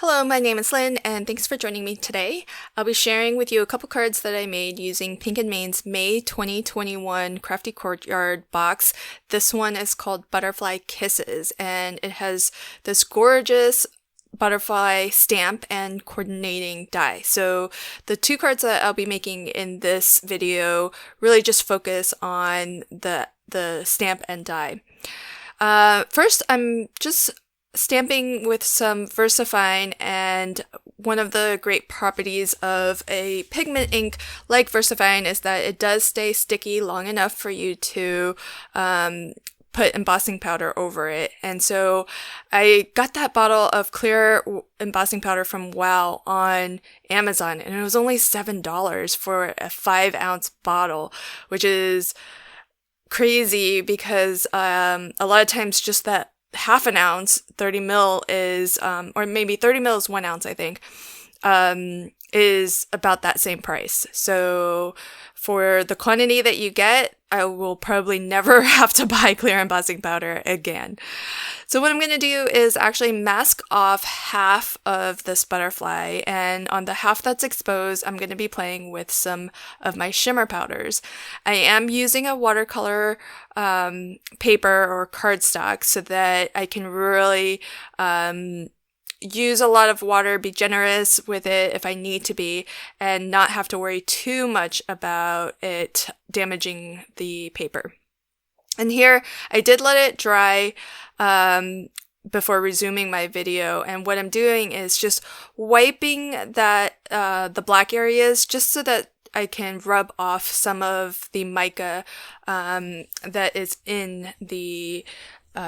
Hello, my name is Lynn, and thanks for joining me today. I'll be sharing with you a couple cards that I made using Pink and Main's May 2021 Crafty Courtyard box. This one is called Butterfly Kisses, and it has this gorgeous butterfly stamp and coordinating die. So the two cards that I'll be making in this video really just focus on the stamp and die. First, I'm just stamping with some VersaFine, and one of the great properties of a pigment ink like VersaFine is that it does stay sticky long enough for you to put embossing powder over it. And so I got that bottle of clear embossing powder from WOW on Amazon, and it was only $7 for a 5-ounce bottle, which is crazy because a lot of times just that half an ounce, 30 mil is, or maybe 30 mil is 1 ounce, I think, is about that same price. So for the quantity that you get, I will probably never have to buy clear embossing powder again. So what I'm going to do is actually mask off half of this butterfly, and on the half that's exposed, I'm going to be playing with some of my shimmer powders. I am using a watercolor paper or cardstock so that I can really use a lot of water, be generous with it if I need to be, and not have to worry too much about it damaging the paper. And here, I did let it dry before resuming my video, and what I'm doing is just wiping that the black areas just so that I can rub off some of the mica that is in the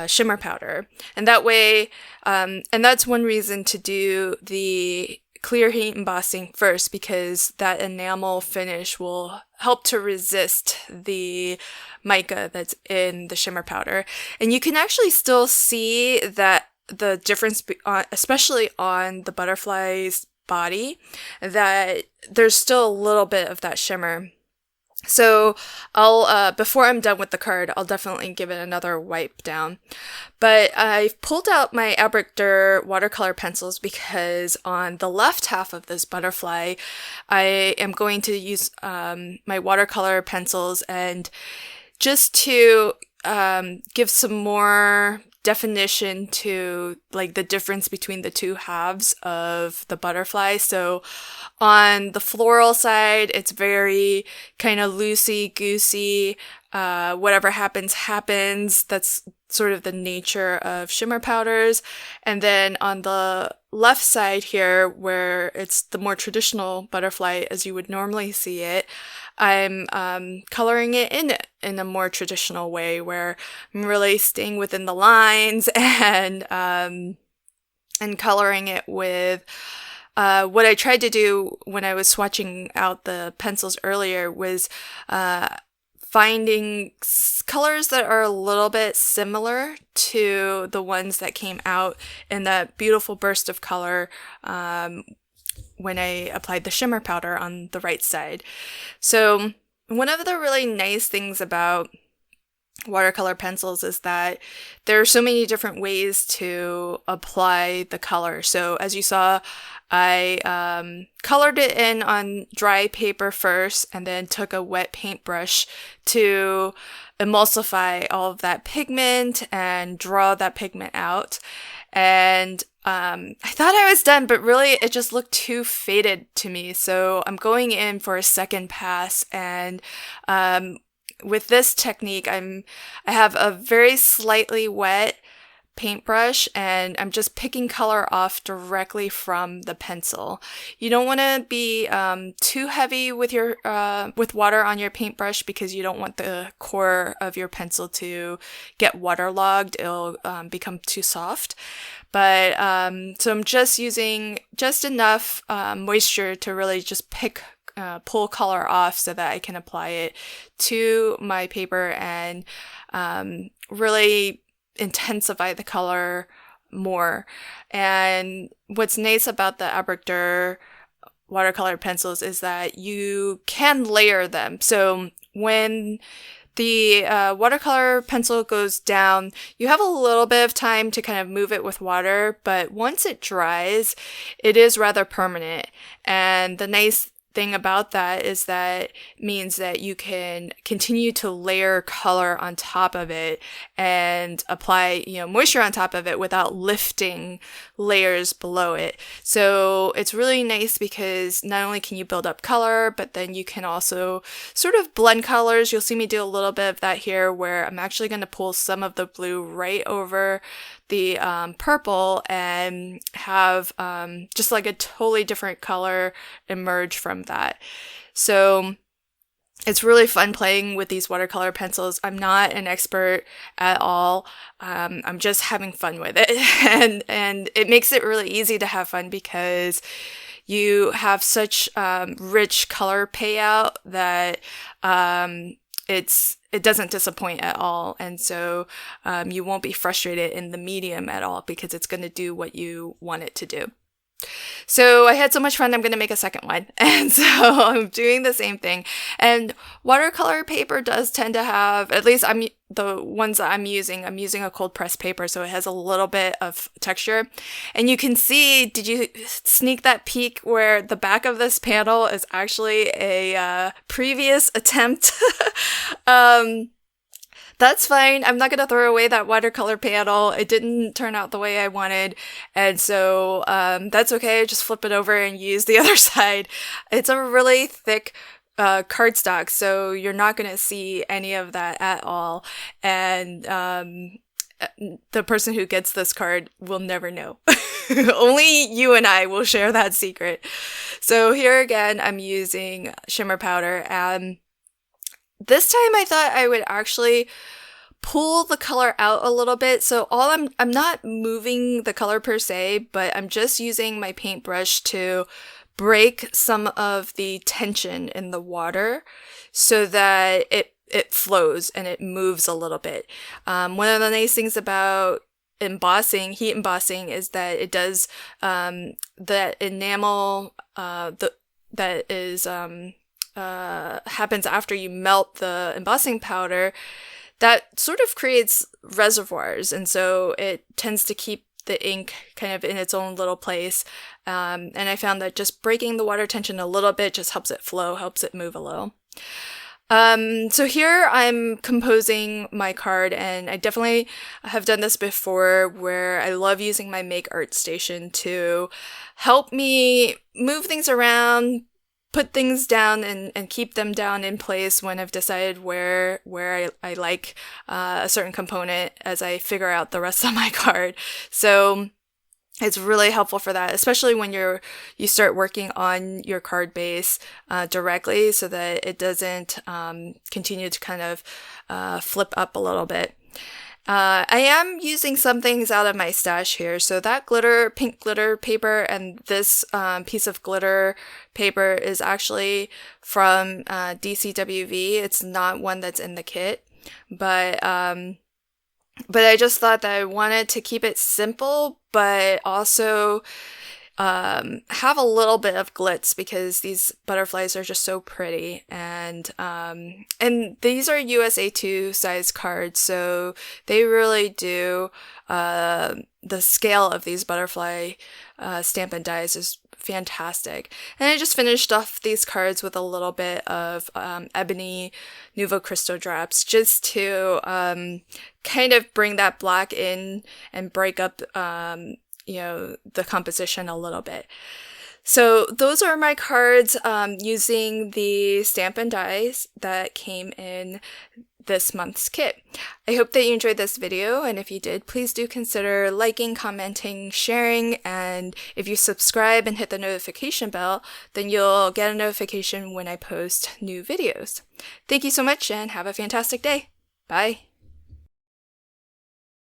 shimmer powder. And that way, and that's one reason to do the clear heat embossing first, because that enamel finish will help to resist the mica that's in the shimmer powder. And you can actually still see that the difference, especially on the butterfly's body, that there's still a little bit of that shimmer. So I'll, before I'm done with the card, I'll definitely give it another wipe down. But I've pulled out my Albrecht Dürer watercolor pencils because on the left half of this butterfly, I am going to use my watercolor pencils, and just to give some more definition to like the difference between the two halves of the butterfly. So on the floral side, it's very kind of loosey-goosey, whatever happens, happens. That's sort of the nature of shimmer powders. And then on the left side here, where it's the more traditional butterfly as you would normally see it, I'm coloring it in a more traditional way, where I'm really staying within the lines and coloring it with what I tried to do when I was swatching out the pencils earlier was finding colors that are a little bit similar to the ones that came out in that beautiful burst of color when I applied the shimmer powder on the right side. So one of the really nice things about watercolor pencils is that there are so many different ways to apply the color. So as you saw, I colored it in on dry paper first, and then took a wet paintbrush to emulsify all of that pigment and draw that pigment out. And I thought I was done, but really it just looked too faded to me. So I'm going in for a second pass, and with this technique, I have a very slightly wet paintbrush, and I'm just picking color off directly from the pencil. You don't want to be too heavy with your with water on your paintbrush, because you don't want the core of your pencil to get waterlogged. It'll become too soft. But so I'm just using just enough moisture to really just pull color off so that I can apply it to my paper and really intensify the color more. And what's nice about the Albrecht Dürer watercolor pencils is that you can layer them. So when the watercolor pencil goes down, you have a little bit of time to kind of move it with water, but once it dries, it is rather permanent. And the nice thing about that is that means that you can continue to layer color on top of it and apply, moisture on top of it without lifting layers below it. So it's really nice because not only can you build up color, but then you can also sort of blend colors. You'll see me do a little bit of that here where I'm actually going to pull some of the blue right over the purple and have just like a totally different color emerge from that. So it's really fun playing with these watercolor pencils. I'm not an expert at all. I'm just having fun with it. and it makes it really easy to have fun because you have such rich color payout that it doesn't disappoint at all. And so you won't be frustrated in the medium at all because it's going to do what you want it to do. So I had so much fun, I'm going to make a second one. And so I'm doing the same thing. And watercolor paper does tend to have, at least the ones that I'm using a cold press paper, so it has a little bit of texture. And you can see, did you sneak that peek where the back of this panel is actually a previous attempt? That's fine. I'm not going to throw away that watercolor panel. It didn't turn out the way I wanted. And so that's okay. Just flip it over and use the other side. It's a really thick cardstock, so you're not going to see any of that at all. And the person who gets this card will never know. Only you and I will share that secret. So here again, I'm using shimmer powder, and this time I thought I would actually pull the color out a little bit. So I'm not moving the color per se, but I'm just using my paintbrush to break some of the tension in the water so that it flows and it moves a little bit. One of the nice things about heat embossing, is that it does that enamel that is happens after you melt the embossing powder, that sort of creates reservoirs, and so it tends to keep the ink kind of in its own little place. And I found that just breaking the water tension a little bit just helps it flow, helps it move a little. So here I'm composing my card, and I definitely have done this before where I love using my Make Art Station to help me move things around, put things down and keep them down in place when I've decided where I like a certain component as I figure out the rest of my card. So it's really helpful for that, especially when you start working on your card base directly, so that it doesn't continue to kind of flip up a little bit. I am using some things out of my stash here. So that pink glitter paper and this piece of glitter paper is actually from DCWV. It's not one that's in the kit, but I just thought that I wanted to keep it simple, but also have a little bit of glitz because these butterflies are just so pretty, and these are USA2 size cards, so they really do the scale of these butterfly Stampin' Dies is fantastic. And I just finished off these cards with a little bit of ebony Nuvo Cristo drops just to kind of bring that black in and break up the composition a little bit. So those are my cards using the Stampin' Dies that came in this month's kit. I hope that you enjoyed this video, and if you did, please do consider liking, commenting, sharing, and if you subscribe and hit the notification bell, then you'll get a notification when I post new videos. Thank you so much, and have a fantastic day. Bye!